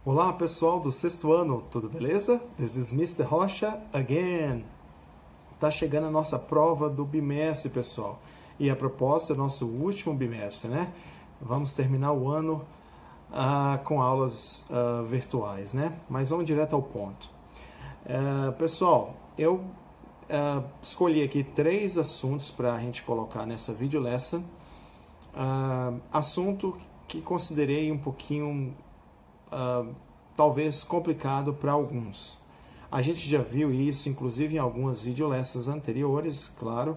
Olá pessoal do sexto ano, tudo beleza? This is Mr. Rocha again. Tá chegando a nossa prova do bimestre, pessoal. E a propósito, é o nosso último bimestre, né? Vamos terminar o ano com aulas virtuais, né? Mas vamos direto ao ponto. Pessoal, eu escolhi aqui 3 assuntos para a gente colocar nessa video lesson. Assunto que considerei um pouquinho talvez complicado para alguns. A gente já viu isso, inclusive, em algumas videolessas anteriores, claro,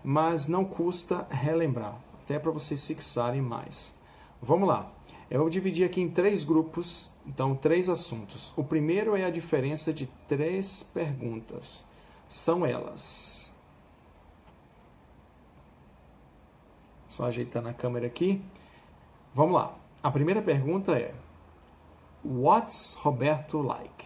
mas não custa relembrar, até para vocês fixarem mais. Vamos lá. Eu dividi aqui em 3 grupos, então 3 assuntos. O primeiro é a diferença de 3 perguntas. São elas. Só ajeitando a câmera aqui. Vamos lá. A primeira pergunta é: What's Roberto like?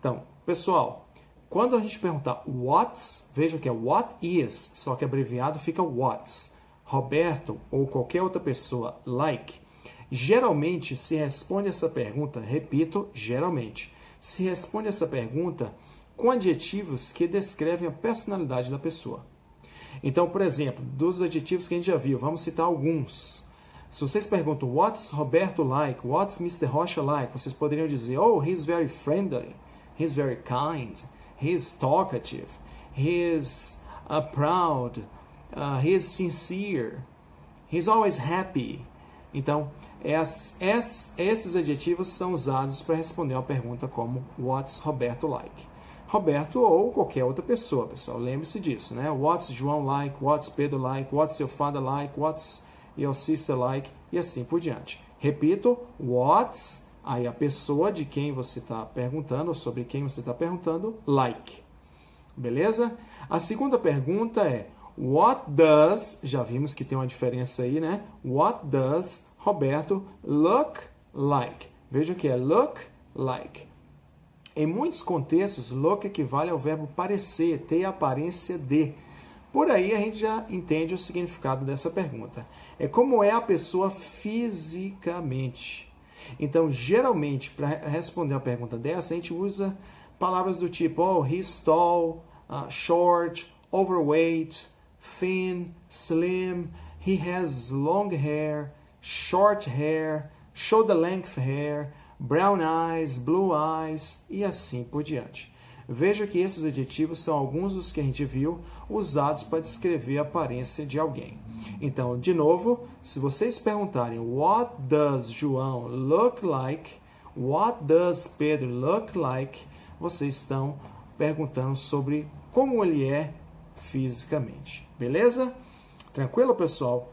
Então, pessoal, quando a gente perguntar what's, veja que é what is, só que abreviado fica what's. Roberto ou qualquer outra pessoa like, geralmente se responde essa pergunta, repito, geralmente, se responde essa pergunta com adjetivos que descrevem a personalidade da pessoa. Então, por exemplo, dos adjetivos que a gente já viu, vamos citar alguns. Se vocês perguntam what's Roberto like, what's Mr. Rocha like, vocês poderiam dizer, oh, he's very friendly, he's very kind, he's talkative, he's proud, he's sincere, he's always happy. Então, esses adjetivos são usados para responder a pergunta como what's Roberto like. Roberto ou qualquer outra pessoa, pessoal, lembre-se disso, né? What's João like, what's Pedro like, what's your father like, what's your sister like, e assim por diante. Repito, what's, aí a pessoa de quem você está perguntando, ou sobre quem você está perguntando, like. Beleza? A segunda pergunta é, what does, já vimos que tem uma diferença aí, né? What does Roberto look like? Veja que é look like. Em muitos contextos, look equivale ao verbo parecer, ter a aparência de. Por aí a gente já entende o significado dessa pergunta. É como é a pessoa fisicamente. Então, geralmente, para responder uma pergunta dessa, a gente usa palavras do tipo oh, he's tall, short, overweight, thin, slim, he has long hair, short hair, shoulder length hair, brown eyes, blue eyes e assim por diante. Veja que esses adjetivos são alguns dos que a gente viu usados para descrever a aparência de alguém. Então, de novo, se vocês perguntarem what does João look like, what does Pedro look like, vocês estão perguntando sobre como ele é fisicamente. Beleza? Tranquilo, pessoal?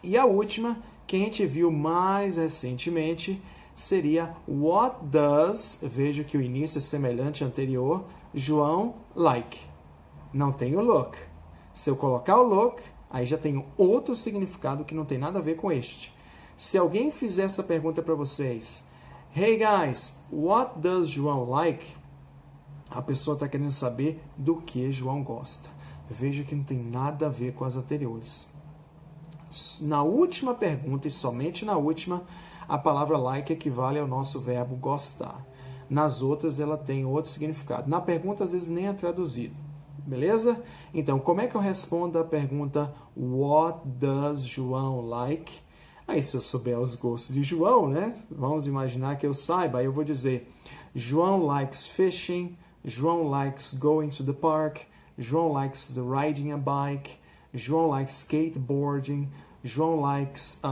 E a última, que a gente viu mais recentemente, seria what does, veja que o início é semelhante ao anterior, João like. Não tem o look. Se eu colocar o look, aí já tem outro significado que não tem nada a ver com este. Se alguém fizer essa pergunta para vocês, hey guys, what does João like? A pessoa está querendo saber do que João gosta. Veja que não tem nada a ver com as anteriores. Na última pergunta, e somente na última, a palavra like equivale ao nosso verbo gostar. Nas outras, ela tem outro significado. Na pergunta, às vezes, nem é traduzido. Beleza? Então, como é que eu respondo a pergunta what does João like? Aí, se eu souber os gostos de João, né? Vamos imaginar que eu saiba. Aí eu vou dizer João likes fishing, João likes going to the park, João likes riding a bike, João likes skateboarding, João likes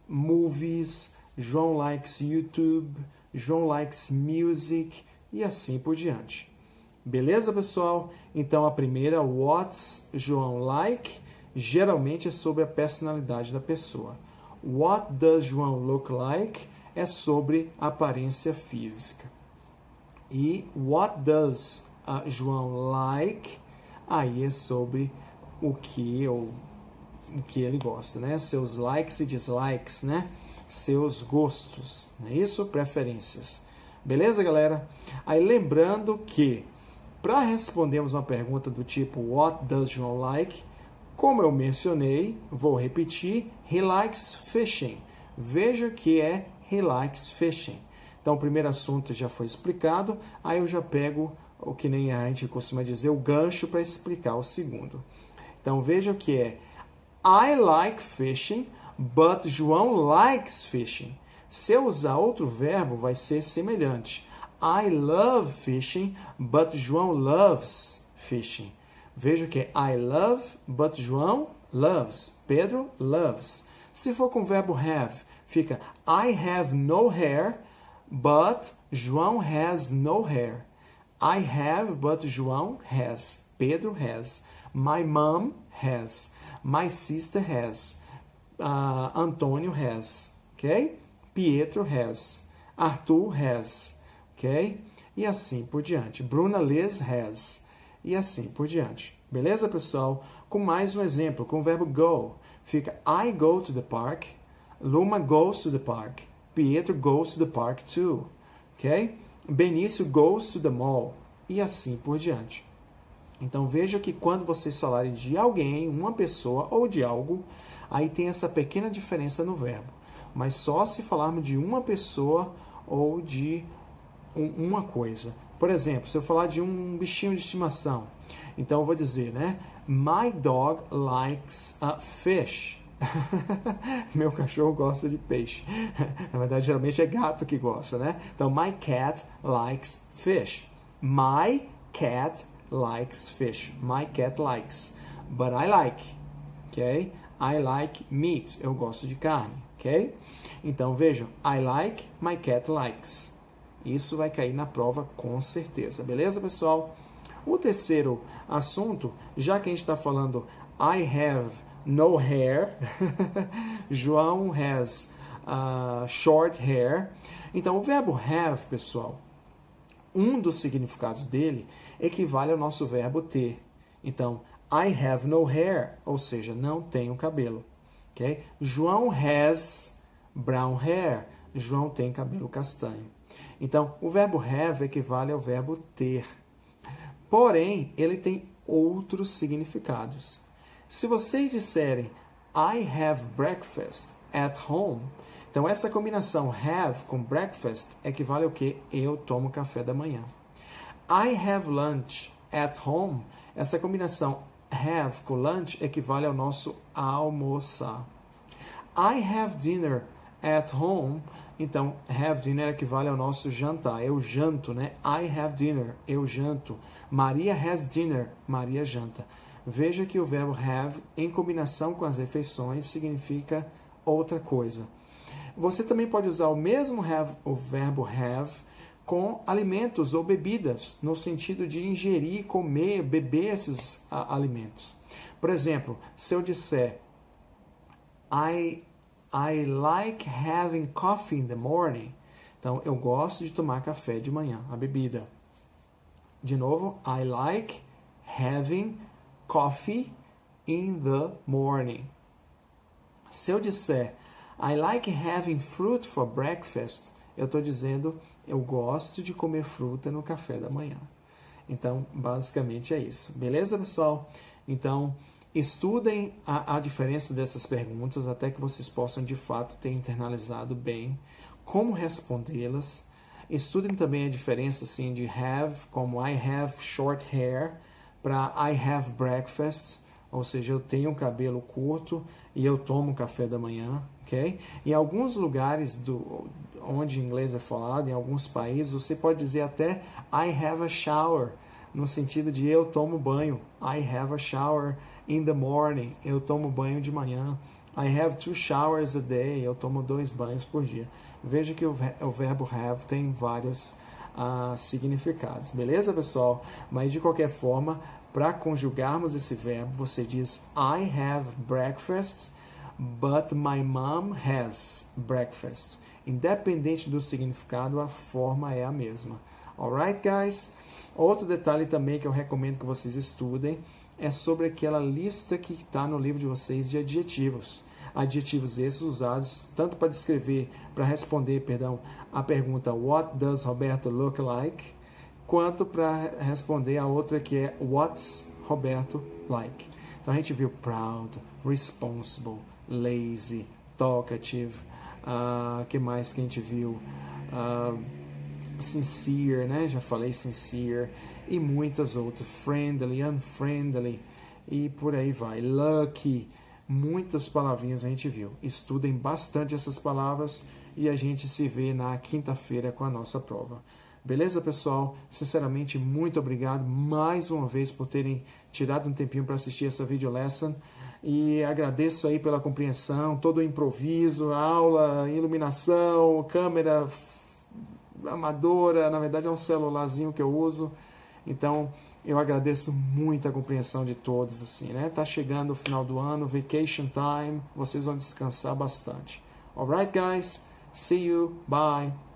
movies, João likes YouTube, João likes music e assim por diante. Beleza, pessoal? Então, a primeira, what's João like, geralmente é sobre a personalidade da pessoa. What does João look like é sobre a aparência física. E what does João like, aí é sobre o que ele gosta, né? Seus likes e dislikes, né? Seus gostos, não é isso? Preferências. Beleza, galera? Aí lembrando que para respondermos uma pergunta do tipo what does João like, como eu mencionei, vou repetir, he likes fishing. Veja que é he likes fishing. Então, o primeiro assunto já foi explicado, aí eu já pego o que nem a gente costuma dizer, o gancho para explicar o segundo. Então, veja o que é I like fishing, but João likes fishing. Se eu usar outro verbo, vai ser semelhante. I love fishing, but João loves fishing. Veja que é I love, but João loves. Pedro loves. Se for com o verbo have, fica I have no hair, but João has no hair. I have, but João has. Pedro has. My mom has. My sister has. Antônio has. Ok? Pietro has. Arthur has. Ok? E assim por diante. Bruna Liz has. E assim por diante. Beleza, pessoal? Com mais um exemplo, com o verbo go. Fica I go to the park. Luma goes to the park. Pietro goes to the park too. Ok? Benício goes to the mall. E assim por diante. Então veja que quando vocês falarem de alguém, uma pessoa ou de algo, aí tem essa pequena diferença no verbo. Mas só se falarmos de uma pessoa ou de uma coisa. Por exemplo, se eu falar de um bichinho de estimação, então eu vou dizer, né? My dog likes fish. Meu cachorro gosta de peixe. Na verdade, geralmente é gato que gosta, né? Então, my cat likes fish. My cat likes fish. My cat likes. But I like. Ok? I like meat. Eu gosto de carne. Ok? Então, vejam. I like, my cat likes. Isso vai cair na prova com certeza. Beleza, pessoal? O terceiro assunto, já que a gente está falando I have no hair, João has short hair. Então, o verbo have, pessoal, um dos significados dele equivale ao nosso verbo ter. Então, I have no hair, ou seja, não tenho cabelo. Okay? João has brown hair. João tem cabelo castanho. Então, o verbo have equivale ao verbo ter. Porém, ele tem outros significados. Se vocês disserem I have breakfast at home, então essa combinação have com breakfast equivale ao que? Eu tomo café da manhã. I have lunch at home, essa combinação have com lunch equivale ao nosso almoçar. I have dinner at home, então have dinner equivale ao nosso jantar. Eu janto, né? I have dinner, eu janto. Maria has dinner, Maria janta. Veja que o verbo have, em combinação com as refeições, significa outra coisa. Você também pode usar o mesmo have, o verbo have, com alimentos ou bebidas, no sentido de ingerir, comer, beber esses alimentos. Por exemplo, se eu disser I like having coffee in the morning, então eu gosto de tomar café de manhã, a bebida. De novo, I like having coffee in the morning. Se eu disser I like having fruit for breakfast, eu estou dizendo eu gosto de comer fruta no café da manhã. Então, basicamente é isso. Beleza, pessoal? Então, estudem a diferença dessas perguntas até que vocês possam, de fato, ter internalizado bem como respondê-las. Estudem também a diferença assim, de have, como I have short hair, para I have breakfast, ou seja, eu tenho cabelo curto e eu tomo café da manhã, ok? Em alguns lugares onde inglês é falado, em alguns países, você pode dizer até I have a shower, no sentido de eu tomo banho. I have a shower in the morning, eu tomo banho de manhã. I have 2 showers a day, eu tomo 2 banhos por dia. Veja que o verbo have tem vários significados. Beleza, pessoal? Mas, de qualquer forma, para conjugarmos esse verbo, você diz I have breakfast, but my mom has breakfast. Independente do significado, a forma é a mesma. Alright, guys? Outro detalhe também que eu recomendo que vocês estudem é sobre aquela lista que está no livro de vocês de adjetivos. Adjetivos esses usados tanto para descrever, para responder, a pergunta What does Roberto look like? Quanto para responder a outra que é What's Roberto like? Então a gente viu proud, responsible, lazy, talkative, que mais que a gente viu? sincere, né? Já falei sincere. E muitas outras. Friendly, unfriendly. E por aí vai. Lucky. Muitas palavrinhas a gente viu. Estudem bastante essas palavras e a gente se vê na quinta-feira com a nossa prova. Beleza, pessoal? Sinceramente, muito obrigado mais uma vez por terem tirado um tempinho para assistir essa video lesson. E agradeço aí pela compreensão, todo o improviso, aula, iluminação, câmera amadora, na verdade é um celularzinho que eu uso. Então, eu agradeço muito a compreensão de todos, assim, né? Tá chegando o final do ano, vacation time, vocês vão descansar bastante. Alright, guys? See you. Bye.